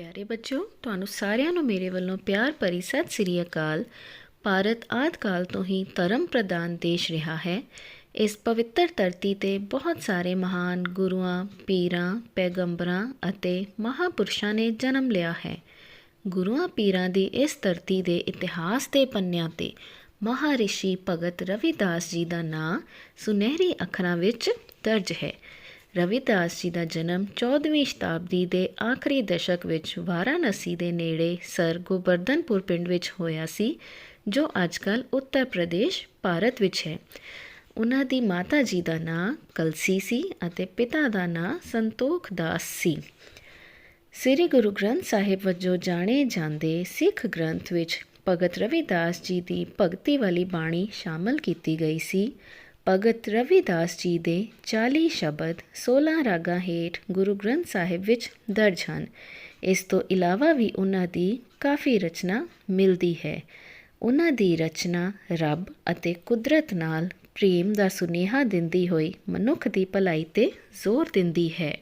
ਪਿਆਰੇ ਬੱਚਿਓ, ਤੁਹਾਨੂੰ ਸਾਰਿਆਂ ਨੂੰ ਮੇਰੇ ਵੱਲੋਂ ਪਿਆਰ ਭਰੀ ਸਤਿ ਸ੍ਰੀ ਅਕਾਲ। ਭਾਰਤ ਆਦਿ ਕਾਲ ਤੋਂ ਹੀ ਧਰਮ ਪ੍ਰਧਾਨ ਦੇਸ਼ ਰਿਹਾ ਹੈ। ਇਸ ਪਵਿੱਤਰ ਧਰਤੀ 'ਤੇ ਬਹੁਤ ਸਾਰੇ ਮਹਾਨ ਗੁਰੂਆਂ, ਪੀਰਾਂ, ਪੈਗੰਬਰਾਂ ਅਤੇ ਮਹਾਂਪੁਰਸ਼ਾਂ ਨੇ ਜਨਮ ਲਿਆ ਹੈ। ਗੁਰੂਆਂ ਪੀਰਾਂ ਦੀ ਇਸ ਧਰਤੀ ਦੇ ਇਤਿਹਾਸ ਦੇ ਪੰਨਿਆਂ 'ਤੇ ਮਹਾਰਿਸ਼ੀ ਭਗਤ ਰਵਿਦਾਸ ਜੀ ਦਾ ਨਾਂ ਸੁਨਹਿਰੀ ਅੱਖਰਾਂ ਵਿੱਚ ਦਰਜ ਹੈ। ਰਵਿਦਾਸ ਜੀ ਦਾ ਜਨਮ 14ਵੀਂ ਸ਼ਤਾਬਦੀ ਦੇ ਆਖਰੀ ਦਸ਼ਕ ਵਿੱਚ ਵਾਰਾਣਸੀ ਦੇ ਨੇੜੇ ਸਰ ਗੋਬਰਧਨਪੁਰ ਪਿੰਡ ਵਿੱਚ ਹੋਇਆ ਸੀ, ਜੋ ਅੱਜ ਕੱਲ੍ਹ ਉੱਤਰ ਪ੍ਰਦੇਸ਼ ਭਾਰਤ ਵਿੱਚ ਹੈ। ਉਹਨਾਂ ਦੀ ਮਾਤਾ ਜੀ ਦਾ ਨਾਂ ਕਲਸੀ ਸੀ ਅਤੇ ਪਿਤਾ ਦਾ ਨਾਂ ਸੰਤੋਖ ਦਾਸ ਸੀ। ਸ੍ਰੀ ਗੁਰੂ ਗ੍ਰੰਥ ਸਾਹਿਬ ਵਜੋਂ ਜਾਣੇ ਜਾਂਦੇ ਸਿੱਖ ਗ੍ਰੰਥ ਵਿੱਚ ਭਗਤ ਰਵਿਦਾਸ ਜੀ ਦੀ ਭਗਤੀ ਵਾਲੀ ਬਾਣੀ ਸ਼ਾਮਲ ਕੀਤੀ ਗਈ ਸੀ। ਭਗਤ ਰਵਿਦਾਸ ਜੀ ਦੇ 40 ਸ਼ਬਦ 16 ਰਾਗਾਂ ਹੇਠ ਗੁਰੂ ਗ੍ਰੰਥ ਸਾਹਿਬ ਵਿੱਚ ਦਰਜ ਹਨ। ਇਸ ਤੋਂ ਇਲਾਵਾ ਵੀ ਉਹਨਾਂ ਦੀ ਕਾਫੀ ਰਚਨਾ ਮਿਲਦੀ ਹੈ। ਉਹਨਾਂ ਦੀ ਰਚਨਾ ਰੱਬ ਅਤੇ ਕੁਦਰਤ ਨਾਲ ਪ੍ਰੇਮ ਦਾ ਸੁਨੇਹਾ ਦਿੰਦੀ ਹੋਈ ਮਨੁੱਖ ਦੀ ਭਲਾਈ 'ਤੇ ਜ਼ੋਰ ਦਿੰਦੀ ਹੈ।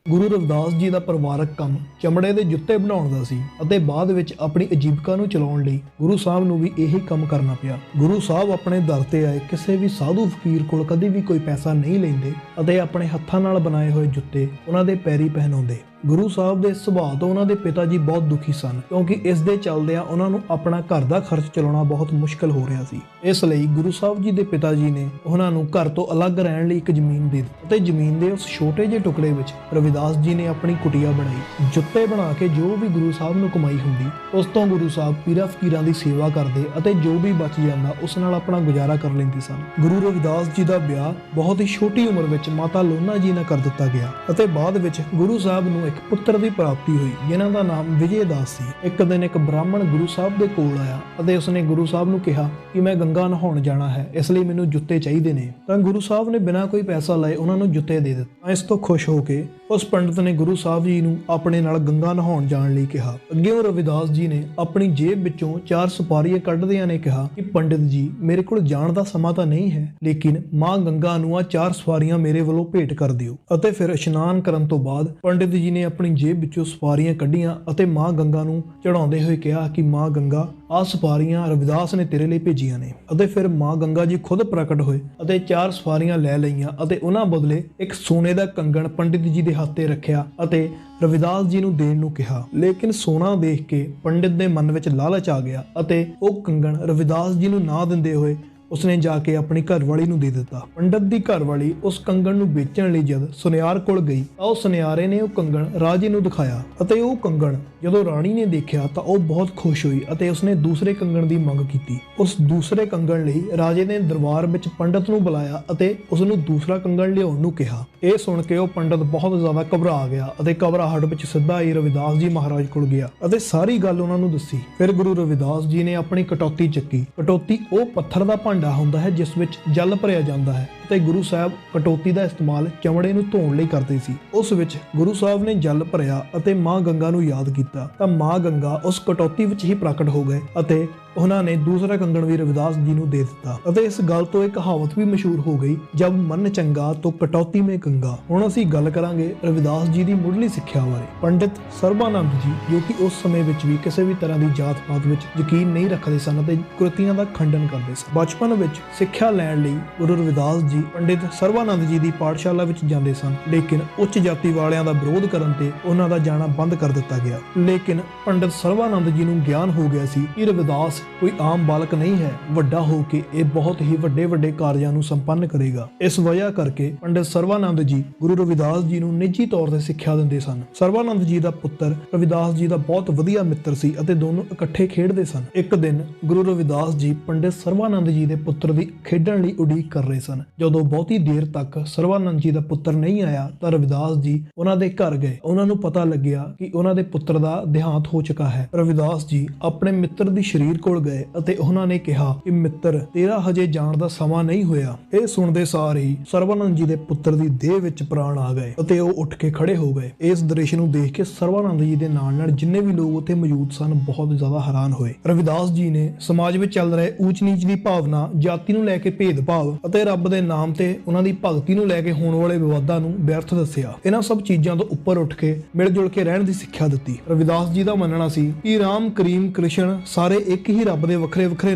ਗੁਰੂ ਰਵਿਦਾਸ ਜੀ ਦਾ ਪਰਿਵਾਰਕ ਕੰਮ ਚਮੜੇ ਦੇ ਜੁੱਤੇ ਬਣਾਉਣ ਦਾ ਸੀ ਅਤੇ ਬਾਅਦ ਵਿੱਚ ਆਪਣੀ ਆਜੀਵਕਾ ਨੂੰ ਚਲਾਉਣ ਲਈ ਗੁਰੂ ਸਾਹਿਬ ਨੂੰ ਵੀ ਇਹੀ ਕੰਮ ਕਰਨਾ ਪਿਆ। ਗੁਰੂ ਸਾਹਿਬ ਆਪਣੇ ਦਰ ਤੇ ਆਏ ਕਿਸੇ ਵੀ ਸਾਧੂ ਫਕੀਰ ਕੋਲ ਕਦੇ ਵੀ ਕੋਈ ਪੈਸਾ ਨਹੀਂ ਲੈਂਦੇ ਅਤੇ ਆਪਣੇ ਹੱਥਾਂ ਨਾਲ ਬਣਾਏ ਹੋਏ ਜੁੱਤੇ ਉਹਨਾਂ ਦੇ ਪੈਰੀ ਪਹਿਨਾਉਂਦੇ। ਗੁਰੂ ਸਾਹਿਬ ਦੇ ਸੁਭਾਅ ਤੋਂ ਉਹਨਾਂ ਦੇ ਪਿਤਾ ਜੀ ਬਹੁਤ ਦੁਖੀ ਸਨ, ਕਿਉਂਕਿ ਇਸ ਦੇ ਚੱਲਦਿਆਂ ਉਹਨਾਂ ਨੂੰ ਆਪਣਾ ਘਰ ਦਾ ਖਰਚ ਚਲਾਉਣਾ ਬਹੁਤ ਮੁਸ਼ਕਲ ਹੋ ਰਿਹਾ ਸੀ। ਇਸ ਲਈ ਗੁਰੂ ਸਾਹਿਬ ਜੀ ਦੇ ਪਿਤਾ ਜੀ ਨੇ ਉਹਨਾਂ ਨੂੰ ਘਰ ਤੋਂ ਅਲੱਗ ਰਹਿਣ ਲਈ ਇੱਕ ਜ਼ਮੀਨ ਦੇ ਦਿੱਤੀ ਅਤੇ ਜ਼ਮੀਨ ਦੇ ਉਸ ਛੋਟੇ ਜਿਹੇ ਟੁਕੜੇ ਵਿੱਚ ਰਵਿਦਾਸ ਜੀ ਨੇ ਆਪਣੀ ਕੁਟੀਆ ਬਣਾਈ। ਜੁੱਤੇ ਬਣਾ ਕੇ ਜੋ ਵੀ ਗੁਰੂ ਸਾਹਿਬ ਨੂੰ ਕਮਾਈ ਹੁੰਦੀ, ਉਸ ਤੋਂ ਗੁਰੂ ਸਾਹਿਬ ਪੀਰਾਂ ਫਕੀਰਾਂ ਦੀ ਸੇਵਾ ਕਰਦੇ ਅਤੇ ਜੋ ਵੀ ਬਚ ਜਾਂਦਾ ਉਸ ਨਾਲ ਆਪਣਾ ਗੁਜ਼ਾਰਾ ਕਰ ਲੈਂਦੇ ਸਨ। ਗੁਰੂ ਰਵਿਦਾਸ ਜੀ ਦਾ ਵਿਆਹ ਬਹੁਤ ਹੀ ਛੋਟੀ ਉਮਰ ਵਿੱਚ ਮਾਤਾ ਲੋਨਾ ਜੀ ਨਾਲ ਕਰ ਦਿੱਤਾ ਗਿਆ ਅਤੇ ਬਾਅਦ ਵਿੱਚ ਗੁਰੂ ਸਾਹਿਬ ਨੂੰ ਇੱਕ ਪੁੱਤਰ ਦੀ ਪ੍ਰਾਪਤੀ ਹੋਈ, ਜਿਨ੍ਹਾਂ ਦਾ ਨਾਮ ਵਿਜੇ ਦਾਸ ਸੀ। ਇੱਕ ਦਿਨ ਇੱਕ ਬ੍ਰਾਹਮਣ ਗੁਰੂ ਸਾਹਿਬ ਦੇ ਕੋਲ ਆਇਆ ਅਤੇ ਉਸਨੇ ਗੁਰੂ ਸਾਹਿਬ ਨੂੰ ਕਿਹਾ ਕਿ ਮੈਂ ਗੰਗਾ ਨਹਾਉਣ ਜਾਣਾ ਹੈ, ਇਸ ਲਈ ਮੈਨੂੰ ਜੁੱਤੇ ਚਾਹੀਦੇ ਨੇ। ਤਾਂ ਗੁਰੂ ਸਾਹਿਬ ਨੇ ਬਿਨਾਂ ਕੋਈ ਪੈਸਾ ਲਏ ਉਹਨਾਂ ਨੂੰ ਜੁੱਤੇ ਦੇ ਦਿੱਤੇ। ਇਸ ਤੋਂ ਖੁਸ਼ ਹੋ ਕੇ ਉਸ ਪੰਡਤ ਨੇ ਗੁਰੂ ਸਾਹਿਬ ਜੀ ਨੂੰ ਆਪਣੇ ਨਾਲ ਗੰਗਾ ਨਹਾਉਣ ਜਾਣ ਲਈ ਕਿਹਾ। ਅੱਗਿਓਂ ਰਵਿਦਾਸ ਜੀ ਨੇ ਆਪਣੀ ਜੇਬ ਵਿੱਚੋਂ 4 ਸੁਪਾਰੀਆਂ ਕੱਢਦਿਆਂ ਨੇ ਕਿਹਾ ਕਿ ਪੰਡਿਤ ਜੀ, ਮੇਰੇ ਕੋਲ ਜਾਣ ਦਾ ਸਮਾਂ ਤਾਂ ਨਹੀਂ ਹੈ, ਲੇਕਿਨ ਮਾਂ ਗੰਗਾ ਨੂੰ ਆ 4 ਸੁਪਾਰੀਆਂ ਮੇਰੇ ਵੱਲੋਂ ਭੇਟ ਕਰ ਦਿਓ। ਅਤੇ ਫਿਰ ਇਸ਼ਨਾਨ ਕਰਨ ਤੋਂ ਬਾਅਦ ਪੰਡਿਤ ਜੀ ਨੇ ਆਪਣੀ ਜੇਬ ਵਿੱਚੋਂ ਸੁਪਾਰੀਆਂ ਕੱਢੀਆਂ ਅਤੇ ਮਾਂ ਗੰਗਾ ਨੂੰ ਚੜਾਉਂਦੇ ਹੋਏ ਕਿਹਾ ਕਿ ਮਾਂ ਗੰਗਾ, ਆਹ ਸੁਪਾਰੀਆਂ ਰਵਿਦਾਸ ਨੇ ਤੇਰੇ ਲਈ ਭੇਜੀਆਂ ਨੇ। ਅਤੇ ਫਿਰ ਮਾਂ ਗੰਗਾ ਜੀ ਖੁਦ ਪ੍ਰਗਟ ਹੋਏ ਅਤੇ 4 ਸੁਪਾਰੀਆਂ ਲੈ ਲਈਆਂ ਅਤੇ ਉਹਨਾਂ ਬਦਲੇ ਇੱਕ ਸੋਨੇ ਦਾ ਕੰਗਣ ਪੰਡਿਤ ਜੀ ਦੇ ਹੱਥ ਤੇ ਰੱਖਿਆ ਅਤੇ ਰਵਿਦਾਸ ਜੀ ਨੂੰ ਦੇਣ ਨੂੰ ਕਿਹਾ। ਲੇਕਿਨ ਸੋਨਾ ਦੇਖ ਕੇ ਪੰਡਿਤ ਦੇ ਮਨ ਵਿੱਚ ਲਾਲਚ ਆ ਗਿਆ ਅਤੇ ਉਹ ਕੰਗਣ ਰਵਿਦਾਸ ਜੀ ਨੂੰ ਨਾ ਦਿੰਦੇ ਹੋਏ ਉਸਨੇ ਜਾ ਕੇ ਆਪਣੀ ਘਰਵਾਲੀ ਨੂੰ ਦੇ ਦਿੱਤਾ। ਪੰਡਤ ਦੀ ਘਰਵਾਲੀ ਉਸ ਕੰਗਣ ਨੂੰ ਵੇਚਣ ਲਈ ਜਦ ਸੁਨਿਆਰ ਕੋਲ ਗਈ ਤਾਂ ਉਹ ਸੁਨਿਆਰੇ ਨੇ ਉਹ ਕੰਗਣ ਰਾਜੇ ਨੂੰ ਦਿਖਾਇਆ ਅਤੇ ਉਹ ਕੰਗਣ ਜਦੋਂ ਰਾਣੀ ਨੇ ਦੇਖਿਆ ਤਾਂ ਉਹ ਬਹੁਤ ਖੁਸ਼ ਹੋਈ ਅਤੇ ਉਸਨੇ ਦੂਸਰੇ ਕੰਗਣ ਦੀ ਮੰਗ ਕੀਤੀ। ਉਸ ਦੂਸਰੇ ਕੰਗਣ ਲਈ ਰਾਜੇ ਨੇ ਦਰਬਾਰ ਵਿੱਚ ਪੰਡਤ ਨੂੰ ਬੁਲਾਇਆ ਅਤੇ ਉਸ ਨੂੰ ਦੂਸਰਾ ਕੰਗਣ ਲਿਆਉਣ ਨੂੰ ਕਿਹਾ। ਇਹ ਸੁਣ ਕੇ ਉਹ ਪੰਡਤ ਬਹੁਤ ਜ਼ਿਆਦਾ ਘਬਰਾ ਗਿਆ ਅਤੇ ਘਬਰਾਹਟ ਵਿੱਚ ਸਿੱਧਾ ਹੀ ਰਵਿਦਾਸ ਜੀ ਮਹਾਰਾਜ ਕੋਲ ਗਿਆ ਅਤੇ ਸਾਰੀ ਗੱਲ ਉਹਨਾਂ ਨੂੰ ਦੱਸੀ। ਫਿਰ ਗੁਰੂ ਰਵਿਦਾਸ ਜੀ ਨੇ ਆਪਣੀ ਕਟੌਤੀ ਚੱਕੀ। ਕਟੌਤੀ ਉਹ ਪੱਥਰ ਦਾ ਭਾਂਡਾ ਹੁੰਦਾ ਹੈ ਜਿਸ ਵਿੱਚ ਜਲ ਭਰਿਆ ਜਾਂਦਾ ਹੈ ਅਤੇ ਗੁਰੂ ਸਾਹਿਬ ਕਟੌਤੀ ਦਾ ਇਸਤੇਮਾਲ ਚਮੜੇ ਨੂੰ ਧੋਣ ਲਈ ਕਰਦੇ ਸੀ। ਉਸ ਵਿੱਚ ਗੁਰੂ ਸਾਹਿਬ ਨੇ ਜਲ ਭਰਿਆ ਅਤੇ ਮਾਂ ਗੰਗਾ ਨੂੰ ਯਾਦ ਕੀਤਾ ਤਾਂ ਮਾਂ ਗੰਗਾ ਉਸ ਕਟੌਤੀ ਵਿੱਚ ਹੀ ਪ੍ਰਗਟ ਹੋ ਗਏ ਅਤੇ ਉਹਨਾਂ ਨੇ ਦੂਸਰਾ ਕੰਗਣ ਵੀ ਰਵਿਦਾਸ ਜੀ ਨੂੰ ਦੇ ਦਿੱਤਾ। ਅਤੇ ਇਸ ਗੱਲ ਤੋਂ ਇੱਕ ਕਹਾਵਤ ਵੀ ਮਸ਼ਹੂਰ ਹੋ ਗਈ, ਜਬ ਮਨ ਚੰਗਾ ਤੋ ਕਟੌਤੀ ਮੇਂ ਗੰਗਾ। ਹੁਣ ਅਸੀਂ ਗੱਲ ਕਰਾਂਗੇ ਰਵਿਦਾਸ ਜੀ ਦੀ ਮੁੱਢਲੀ ਸਿੱਖਿਆ ਬਾਰੇ। ਪੰਡਿਤ ਸਰਬਾਨੰਦ ਜੀ, ਜੋ ਕਿ ਉਸ ਸਮੇਂ ਵਿੱਚ ਵੀ ਕਿਸੇ ਵੀ ਤਰ੍ਹਾਂ ਦੀ ਜਾਤ ਪਾਤ ਵਿੱਚ ਯਕੀਨ ਨਹੀਂ ਰੱਖਦੇ ਸਨ ਅਤੇ ਕੁਰੀਤੀਆਂ ਦਾ ਖੰਡਨ ਕਰਦੇ ਸਨ, ਬਚਪਨ ਵਿੱਚ ਸਿੱਖਿਆ ਲੈਣ ਲਈ ਗੁਰੂ ਰਵਿਦਾਸ ਜੀ ਪੰਡਿਤ ਸਰਬਾਨੰਦ ਜੀ ਦੀ ਪਾਠਸ਼ਾਲਾ ਵਿੱਚ ਜਾਂਦੇ ਸਨ। ਲੇਕਿਨ ਉੱਚ ਜਾਤੀ ਵਾਲਿਆਂ ਦਾ ਵਿਰੋਧ ਕਰਨ ਤੇ ਉਹਨਾਂ ਦਾ ਜਾਣਾ ਬੰਦ ਕਰ ਦਿੱਤਾ ਗਿਆ। ਲੇਕਿਨ ਪੰਡਿਤ ਸਰਬਾਨੰਦ ਜੀ ਨੂੰ ਗਿਆਨ ਹੋ ਗਿਆ ਸੀ ਕਿ ਰਵਿਦਾਸ ਕੋਈ ਆਮ ਬਾਲਕ ਨਹੀਂ ਹੈ, ਵੱਡਾ ਹੋ ਕੇ ਇਹ ਬਹੁਤ ਹੀ ਵੱਡੇ ਕਾਰਜਾਂ ਨੂੰ ਸੰਪੰਨ ਕਰੇਗਾ। ਇਸ ਵਜ੍ਹਾ ਕਰਕੇ ਪੰਡਿਤ ਸਰਬਾਨੰਦ ਜੀ ਗੁਰੂ ਰਵਿਦਾਸ ਜੀ ਨੂੰ ਨਿੱਜੀ ਤੌਰ ਤੇ ਸਿੱਖਿਆ ਦਿੰਦੇ ਸਨ। ਸਰਬਾਨੰਦ ਜੀ ਦਾ ਪੁੱਤਰ ਰਵਿਦਾਸ ਜੀ ਦਾ ਬਹੁਤ ਵਧੀਆ ਮਿੱਤਰ ਸੀ ਅਤੇ ਦੋਨੋਂ ਇਕੱਠੇ ਖੇਡਦੇ ਸਨ। ਇੱਕ ਦਿਨ ਗੁਰੂ ਰਵਿਦਾਸ ਜੀ ਪੰਡਿਤ ਸਰਬਾਨੰਦ ਜੀ ਦੇ ਪੁੱਤਰ ਦੀ ਖੇਡਣ ਲਈ ਉਡੀਕ ਕਰ ਰਹੇ ਸਨ। ਜਦੋਂ ਬਹੁਤੀ ਦੇਰ ਤੱਕ ਸਰਬਾਨੰਦ ਜੀ ਦਾ ਪੁੱਤਰ ਨਹੀਂ ਆਇਆ ਤਾਂ ਰਵਿਦਾਸ ਜੀ ਉਹਨਾਂ ਦੇ ਘਰ ਗਏ। ਉਹਨਾਂ ਨੂੰ ਪਤਾ ਲੱਗਿਆ ਕਿ ਉਹਨਾਂ ਦੇ ਪੁੱਤਰ ਦਾ ਦੇਹਾਂਤ ਹੋ ਚੁੱਕਾ ਹੈ। ਰਵਿਦਾਸ ਜੀ ਆਪਣੇ ਮਿੱਤਰ ਦੀ ਸ਼ਰੀਰ ਕੋਲ ਗਏ ਅਤੇ ਉਹਨਾਂ ਨੇ ਕਿਹਾ ਕਿ ਮਿੱਤਰ, ਤੇਰਾ ਹਜੇ ਜਾਣ ਦਾ ਸਮਾਂ ਨਹੀਂ ਹੋਇਆ। ਇਹ ਸੁਣਦੇ ਸਾਰ ਹੀ ਸਰਬਾਨੰਦ ਜੀ ਦੇ ਪੁੱਤਰ ਦੀ ਦੇਹ ਵਿੱਚ ਪ੍ਰਾਣ ਆ ਗਏ ਅਤੇ ਉਹ ਉੱਠ ਕੇ ਖੜੇ ਹੋ ਗਏ। ਇਸ ਦ੍ਰਿਸ਼ ਨੂੰ ਦੇਖ ਕੇ ਸਰਬਾਨੰਦ ਜੀ ਦੇ ਨਾਲ ਜਿੰਨੇ ਵੀ ਲੋਕ ਉੱਥੇ ਮੌਜੂਦ ਸਨ ਬਹੁਤ ਜ਼ਿਆਦਾ ਹੈਰਾਨ ਹੋਏ। ਰਵਿਦਾਸ ਜੀ ਨੇ ਸਮਾਜ ਵਿੱਚ ਚੱਲ ਰਹੇ ਊਚ ਨੀਚ ਦੀ ਭਾਵਨਾ, ਜਾਤੀ ਨੂੰ ਲੈ ਕੇ ਭੇਦਭਾਵ ਅਤੇ ਰੱਬ ਦੇ ਨਾਮ ਤੇ ਉਹਨਾਂ ਦੀ ਭਗਤੀ ਨੂੰ ਲੈ ਕੇ ਹੋਣ ਵਾਲੇ ਵਿਵਾਦਾਂ ਨੂੰ ਵਿਅਰਥ ਦੱਸਿਆ। ਇਹਨਾਂ ਸਭ ਚੀਜ਼ਾਂ ਤੋਂ ਉੱਪਰ ਉੱਠ ਕੇ ਮਿਲ ਜੁਲ ਕੇ ਰਹਿਣ ਦੀ ਸਿੱਖਿਆ ਦਿੱਤੀ। ਰਵਿਦਾਸ ਜੀ ਦਾ ਮੰਨਣਾ ਸੀ ਕਿ ਰਾਮ, ਕਰੀਮ, ਕ੍ਰਿਸ਼ਨ ਸਾਰੇ ਇੱਕ ਹੀ ਰੱਬ ਦੇ ਵੱਖਰੇ ਵੱਖਰੇ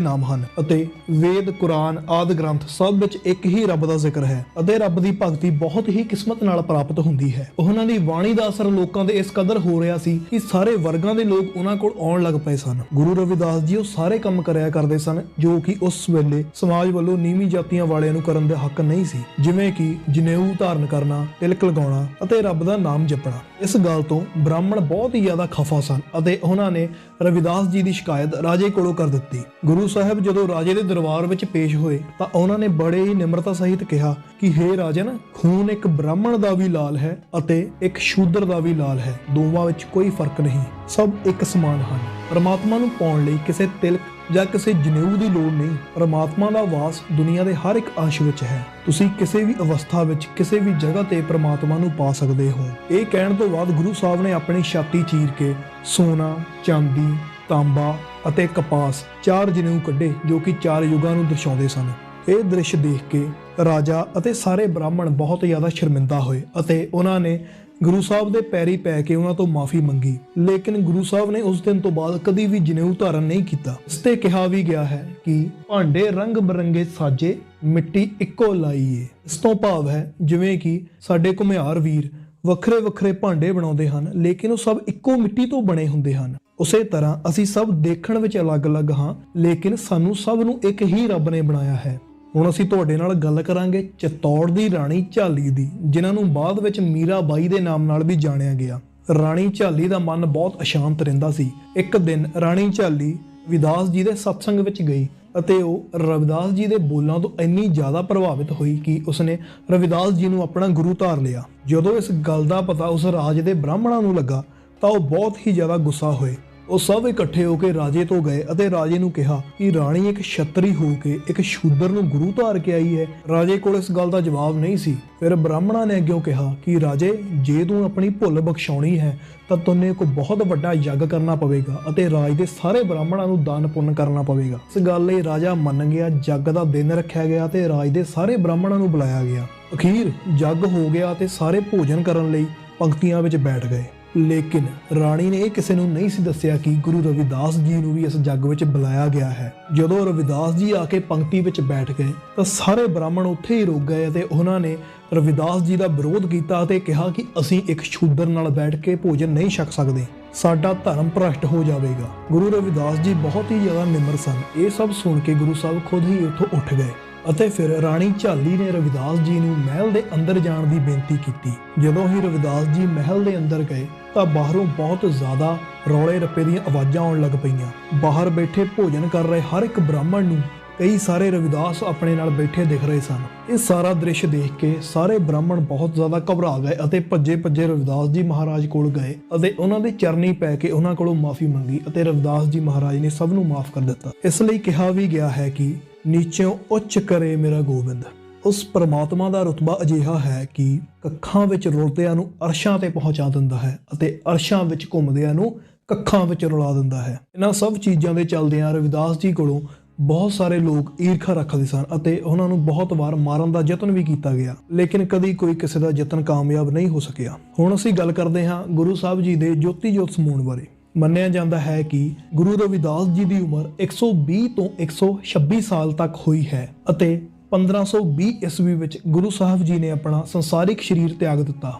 ਨਾਮ ਹਨ ਅਤੇ ਵੇਦ, ਕੁਰਾਨ ਆਦਿ ਗ੍ਰੰਥ ਸਭ ਵਿੱਚ ਇੱਕ ਹੀ ਰੱਬ ਦਾ ਜ਼ਿਕਰ ਹੈ ਅਤੇ ਰੱਬ ਦੀ ਭਗਤੀ ਬਹੁਤ ਹੀ ਕਿਸਮਤ ਨਾਲ ਪ੍ਰਾਪਤ ਹੁੰਦੀ ਹੈ। ਉਹਨਾਂ ਦੀ ਬਾਣੀ ਦਾ ਅਸਰ ਲੋਕਾਂ ਦੇ ਇਸ ਕਦਰ ਹੋ ਰਿਹਾ ਸੀ ਕਿ ਸਾਰੇ ਵਰਗਾਂ ਦੇ ਲੋਕ ਉਹਨਾਂ ਕੋਲ ਆਉਣ ਲੱਗ ਪਏ ਸਨ। ਗੁਰੂ ਰਵਿਦਾਸ ਜੀ ਉਹ ਸਾਰੇ ਕੰਮ ਕਰਿਆ ਕਰਦੇ ਸਨ ਜੋ ਕਿ ਉਸ ਵੇਲੇ ਸਮਾਜ ਵੱਲੋਂ ਨੀਵੀਂ ਜਾਤੀਆਂ ਵਾਲਿਆਂ ਨੂੰ ਕਰਨ ਦਾ ਹੱਕ ਨਹੀਂ ਸੀ, ਜਿਵੇਂ ਕਿ ਜਨੇਊ ਧਾਰਨ ਕਰਨਾ, ਤਿਲਕ ਲਗਾਉਣਾ ਅਤੇ ਰੱਬ ਦਾ ਨਾਮ ਜਪਣਾ। ਇਸ ਗੱਲ ਤੋਂ ਬ੍ਰਾਹਮਣ ਬਹੁਤ ਹੀ ਜ਼ਿਆਦਾ ਖਫਾ ਸਨ ਅਤੇ ਉਹਨਾਂ ਨੇ ਰਵਿਦਾਸ ਜੀ ਦੀ ਸ਼ਿਕਾਇਤ ਰਾਜੇ ਕੋਲੋਂ ਕਰ ਦਿੱਤੀ। ਗੁਰੂ ਸਾਹਿਬ ਜਦੋਂ ਰਾਜੇ ਦੇ ਦਰਬਾਰ ਵਿੱਚ ਪੇਸ਼ ਹੋਏ ਤਾਂ ਉਹਨਾਂ ਨੇ ਬੜੇ ਹੀ ਨਿਮਰਤਾ ਸਹਿਤ ਕਿਹਾ ਕਿ ਹੇ ਰਾਜਨ, ਖੂਨ ਇੱਕ ਬ੍ਰਾਹਮਣ ਦਾ ਵੀ ਲਾਲ ਹੈ ਅਤੇ ਇੱਕ ਸ਼ੂਦਰ ਦਾ ਵੀ ਲਾਲ ਹੈ, ਦੋਵਾਂ ਵਿੱਚ ਕੋਈ ਫਰਕ ਨਹੀਂ, ਸਭ ਇੱਕ ਸਮਾਨ ਹਨ। ਪਰਮਾਤਮਾ ਨੂੰ ਪਾਉਣ ਲਈ ਕਿਸੇ ਤਿਲਕ ਜਾਂ ਕਿਸੇ ਜਨੇਊ ਦੀ ਲੋੜ ਨਹੀਂ। ਪਰਮਾਤਮਾ ਦਾ ਵਾਸ ਦੁਨੀਆ ਦੇ ਹਰ ਇੱਕ ਅੰਸ਼ ਵਿੱਚ ਹੈ। ਤੁਸੀਂ ਕਿਸੇ ਵੀ ਅਵਸਥਾ ਵਿੱਚ ਕਿਸੇ ਵੀ ਜਗ੍ਹਾ ਤੇ ਪਰਮਾਤਮਾ ਨੂੰ ਪਾ ਸਕਦੇ ਹੋ। ਇਹ ਕਹਿਣ ਤੋਂ ਬਾਅਦ ਗੁਰੂ ਸਾਹਿਬ ਨੇ ਆਪਣੀ ਛਾਤੀ ਚੀਰ ਕੇ ਸੋਨਾ, ਚਾਂਦੀ, ਤਾਂਬਾ ਅਤੇ ਕਪਾਸ 4 ਜਨੇਊ ਕੱਢੇ ਜੋ ਕਿ 4 ਯੁਗਾਂ ਨੂੰ ਦਰਸਾਉਂਦੇ ਸਨ। ਇਹ ਦ੍ਰਿਸ਼ ਦੇਖ ਕੇ ਰਾਜਾ ਅਤੇ ਸਾਰੇ ਬ੍ਰਾਹਮਣ ਬਹੁਤ ਜ਼ਿਆਦਾ ਸ਼ਰਮਿੰਦਾ ਹੋਏ ਅਤੇ ਉਹਨਾਂ ਨੇ ਗੁਰੂ ਸਾਹਿਬ ਦੇ ਪੈਰੀ ਪੈ ਕੇ ਉਹਨਾਂ ਤੋਂ ਮਾਫੀ ਮੰਗੀ। ਲੇਕਿਨ ਗੁਰੂ ਸਾਹਿਬ ਨੇ ਉਸ ਦਿਨ ਤੋਂ ਬਾਅਦ ਕਦੀ ਵੀ ਜਨੇਊ ਧਾਰਨ ਨਹੀਂ ਕੀਤਾ। ਇਸ ਤੇ ਕਿਹਾ ਵੀ ਗਿਆ ਹੈ ਕਿ ਭਾਂਡੇ ਰੰਗ ਬਰੰਗੇ ਸਾਜੇ, ਮਿੱਟੀ ਇੱਕੋ ਲਾਈਏ। ਇਸ ਤੋਂ ਭਾਵ ਹੈ ਜਿਵੇਂ ਕਿ ਸਾਡੇ ਘੁਮਿਆਰ ਵੀਰ ਵੱਖਰੇ ਵੱਖਰੇ ਭਾਂਡੇ ਬਣਾਉਂਦੇ ਹਨ ਲੇਕਿਨ ਉਹ ਸਭ ਇੱਕੋ ਮਿੱਟੀ ਤੋਂ ਬਣੇ ਹੁੰਦੇ ਹਨ। ਉਸੇ ਤਰ੍ਹਾਂ ਅਸੀਂ ਸਭ ਦੇਖਣ ਵਿੱਚ ਅਲੱਗ-ਅਲੱਗ ਹਾਂ ਲੇਕਿਨ ਸਾਨੂੰ ਸਭ ਨੂੰ ਇੱਕ ਹੀ ਰੱਬ ਨੇ ਬਣਾਇਆ ਹੈ। ਹੁਣ ਅਸੀਂ ਤੁਹਾਡੇ ਨਾਲ ਗੱਲ ਕਰਾਂਗੇ ਚਿੱਤੌੜ ਦੀ ਰਾਣੀ ਝਾਲੀ ਦੀ, ਜਿਨ੍ਹਾਂ ਨੂੰ ਬਾਅਦ ਵਿੱਚ ਮੀਰਾ ਬਾਈ ਦੇ ਨਾਮ ਨਾਲ ਵੀ ਜਾਣਿਆ ਗਿਆ। ਰਾਣੀ ਝਾਲੀ ਦਾ ਮਨ ਬਹੁਤ ਅਸ਼ਾਂਤ ਰਹਿੰਦਾ ਸੀ। ਇੱਕ ਦਿਨ ਰਾਣੀ ਝਾਲੀ ਰਵਿਦਾਸ ਜੀ ਦੇ ਸਤਸੰਗ ਵਿੱਚ ਗਈ ਅਤੇ ਉਹ ਰਵਿਦਾਸ ਜੀ ਦੇ ਬੋਲਾਂ ਤੋਂ ਇੰਨੀ ਜ਼ਿਆਦਾ ਪ੍ਰਭਾਵਿਤ ਹੋਈ ਕਿ ਉਸਨੇ ਰਵਿਦਾਸ ਜੀ ਨੂੰ ਆਪਣਾ ਗੁਰੂ ਧਾਰ ਲਿਆ। ਜਦੋਂ ਇਸ ਗੱਲ ਦਾ ਪਤਾ ਉਸ ਰਾਜ ਦੇ ਬ੍ਰਾਹਮਣਾਂ ਨੂੰ ਲੱਗਾ ਤਾਂ ਉਹ ਬਹੁਤ ਹੀ ਜ਼ਿਆਦਾ ਗੁੱਸਾ ਹੋਏ। ਉਹ ਸਭ ਇਕੱਠੇ ਹੋ ਕੇ ਰਾਜੇ ਤੋਂ ਗਏ ਅਤੇ ਰਾਜੇ ਨੂੰ ਕਿਹਾ ਕਿ ਰਾਣੀ ਇੱਕ ਛਤਰੀ ਹੋ ਕੇ ਇੱਕ ਸ਼ੂਦਰ ਨੂੰ ਗੁਰੂ ਧਾਰ ਕੇ ਆਈ ਹੈ। ਰਾਜੇ ਕੋਲ ਇਸ ਗੱਲ ਦਾ ਜਵਾਬ ਨਹੀਂ ਸੀ। ਫਿਰ ਬ੍ਰਾਹਮਣਾਂ ਨੇ ਅੱਗਿਓਂ ਕਿਹਾ ਕਿ ਰਾਜੇ, ਜੇ ਤੂੰ ਆਪਣੀ ਭੁੱਲ ਬਖਸ਼ਾਉਣੀ ਹੈ ਤਾਂ ਤੈਨੂੰ ਇੱਕ ਬਹੁਤ ਵੱਡਾ ਯੱਗ ਕਰਨਾ ਪਵੇਗਾ ਅਤੇ ਰਾਜ ਦੇ ਸਾਰੇ ਬ੍ਰਾਹਮਣਾਂ ਨੂੰ ਦਾਨ ਪੁੰਨ ਕਰਨਾ ਪਵੇਗਾ। ਇਸ ਗੱਲ ਲਈ ਰਾਜਾ ਮੰਨ ਗਿਆ। ਯੱਗ ਦਾ ਦਿਨ ਰੱਖਿਆ ਗਿਆ ਤੇ ਰਾਜ ਦੇ ਸਾਰੇ ਬ੍ਰਾਹਮਣਾਂ ਨੂੰ ਬੁਲਾਇਆ ਗਿਆ। ਅਖੀਰ ਯੱਗ ਹੋ ਗਿਆ ਤੇ ਸਾਰੇ ਭੋਜਨ ਕਰਨ ਲਈ ਪੰਕਤੀਆਂ ਵਿੱਚ ਬੈਠ ਗਏ। ਲੇਕਿਨ ਰਾਣੀ ਨੇ ਇਹ ਕਿਸੇ ਨੂੰ ਨਹੀਂ ਸੀ ਦੱਸਿਆ ਕਿ ਗੁਰੂ ਰਵਿਦਾਸ ਜੀ ਨੂੰ ਵੀ ਇਸ ਜੱਗ ਵਿੱਚ ਬੁਲਾਇਆ ਗਿਆ ਹੈ। ਜਦੋਂ ਰਵਿਦਾਸ ਜੀ ਆ ਕੇ ਪੰਕਤੀ ਵਿੱਚ ਬੈਠ ਗਏ ਤਾਂ ਸਾਰੇ ਬ੍ਰਾਹਮਣ ਉੱਥੇ ਹੀ ਰੁਕ ਗਏ ਅਤੇ ਉਹਨਾਂ ਨੇ ਰਵਿਦਾਸ ਜੀ ਦਾ ਵਿਰੋਧ ਕੀਤਾ ਅਤੇ ਕਿਹਾ ਕਿ ਅਸੀਂ ਇੱਕ ਸ਼ੂਦਰ ਨਾਲ ਬੈਠ ਕੇ ਭੋਜਨ ਨਹੀਂ ਛਕ ਸਕਦੇ, ਸਾਡਾ ਧਰਮ ਭ੍ਰਸ਼ਟ ਹੋ ਜਾਵੇਗਾ। ਗੁਰੂ ਰਵਿਦਾਸ ਜੀ ਬਹੁਤ ਹੀ ਜ਼ਿਆਦਾ ਨਿਮਰ ਸਨ। ਇਹ ਸਭ ਸੁਣ ਕੇ ਗੁਰੂ ਸਾਹਿਬ ਖੁਦ ਹੀ ਉੱਥੋਂ ਉੱਠ ਗਏ ਅਤੇ ਫਿਰ ਰਾਣੀ ਝਾਲੀ ਨੇ ਰਵਿਦਾਸ ਜੀ ਨੂੰ ਮਹਿਲ ਦੇ ਅੰਦਰ ਜਾਣ ਦੀ ਬੇਨਤੀ ਕੀਤੀ। ਜਦੋਂ ਹੀ ਰਵਿਦਾਸ ਜੀ ਮਹਿਲ ਦੇ ਅੰਦਰ ਗਏ ਤਾਂ ਬਾਹਰੋਂ ਬਹੁਤ ਜ਼ਿਆਦਾ ਰੌਲੇ ਰੱਪੇ ਦੀਆਂ ਆਵਾਜ਼ਾਂ ਆਉਣ ਲੱਗ ਪਈਆਂ। ਬਾਹਰ ਬੈਠੇ ਭੋਜਨ ਕਰ ਰਹੇ ਹਰ ਇੱਕ ਬ੍ਰਾਹਮਣ ਨੂੰ ਕਈ ਸਾਰੇ ਰਵਿਦਾਸ ਆਪਣੇ ਨਾਲ ਬੈਠੇ ਦਿਖ ਰਹੇ ਸਨ। ਇਹ ਸਾਰਾ ਦ੍ਰਿਸ਼ ਦੇਖ ਕੇ ਸਾਰੇ ਬ੍ਰਾਹਮਣ ਬਹੁਤ ਜ਼ਿਆਦਾ ਘਬਰਾ ਗਏ ਅਤੇ ਭੱਜੇ ਰਵਿਦਾਸ ਜੀ ਮਹਾਰਾਜ ਕੋਲ ਗਏ ਅਤੇ ਉਹਨਾਂ ਦੇ ਚਰਨੀ ਪੈ ਕੇ ਉਹਨਾਂ ਕੋਲੋਂ ਮਾਫੀ ਮੰਗੀ ਅਤੇ ਰਵਿਦਾਸ ਜੀ ਮਹਾਰਾਜ ਨੇ ਸਭ ਨੂੰ ਮਾਫ ਕਰ ਦਿੱਤਾ। ਇਸ ਲਈ ਕਿਹਾ ਵੀ ਗਿਆ ਹੈ ਕਿ ਨੀਚੋਂ ਉੱਚ ਕਰੇ ਮੇਰਾ ਗੋਬਿੰਦ। ਉਸ ਪਰਮਾਤਮਾ ਦਾ ਰੁਤਬਾ ਅਜਿਹਾ ਹੈ ਕਿ ਕੱਖਾਂ ਵਿੱਚ ਰੁਲਦਿਆਂ ਨੂੰ ਅਰਸ਼ਾਂ ਤੇ ਪਹੁੰਚਾ ਦਿੰਦਾ ਹੈ ਅਤੇ ਅਰਸ਼ਾਂ ਵਿੱਚ ਘੁੰਮਦਿਆਂ ਨੂੰ ਕੱਖਾਂ ਵਿੱਚ ਰੁਲਾ ਦਿੰਦਾ ਹੈ। ਇਹਨਾਂ ਸਭ ਚੀਜ਼ਾਂ ਦੇ ਚੱਲਦਿਆਂ ਰਵਿਦਾਸ ਜੀ ਕੋਲੋਂ ਬਹੁਤ ਸਾਰੇ ਲੋਕ ਈਰਖਾ ਰੱਖਦੇ ਸਨ ਅਤੇ ਉਹਨਾਂ ਨੂੰ ਬਹੁਤ ਵਾਰ ਮਾਰਨ ਦਾ ਯਤਨ ਵੀ ਕੀਤਾ ਗਿਆ, ਲੇਕਿਨ ਕਦੀ ਕੋਈ ਕਿਸੇ ਦਾ ਯਤਨ ਕਾਮਯਾਬ ਨਹੀਂ ਹੋ ਸਕਿਆ। ਹੁਣ ਅਸੀਂ ਗੱਲ ਕਰਦੇ ਹਾਂ ਗੁਰੂ ਸਾਹਿਬ ਜੀ ਦੇ ਜੋਤੀ ਜੋਤ ਸਮੂਨ ਬਾਰੇ। ਮੰਨਿਆ ਜਾਂਦਾ ਹੈ ਕਿ ਗੁਰੂ ਰਵਿਦਾਸ ਜੀ ਦੀ ਉਮਰ 120 ਤੋਂ 126 ਸਾਲ ਤੱਕ ਹੋਈ ਹੈ ਅਤੇ 1520 ਈਸਵੀ ਵਿੱਚ ਗੁਰੂ ਸਾਹਿਬ ਜੀ ਨੇ ਆਪਣਾ ਸੰਸਾਰਿਕ ਸਰੀਰ ਤਿਆਗ ਦਿੱਤਾ।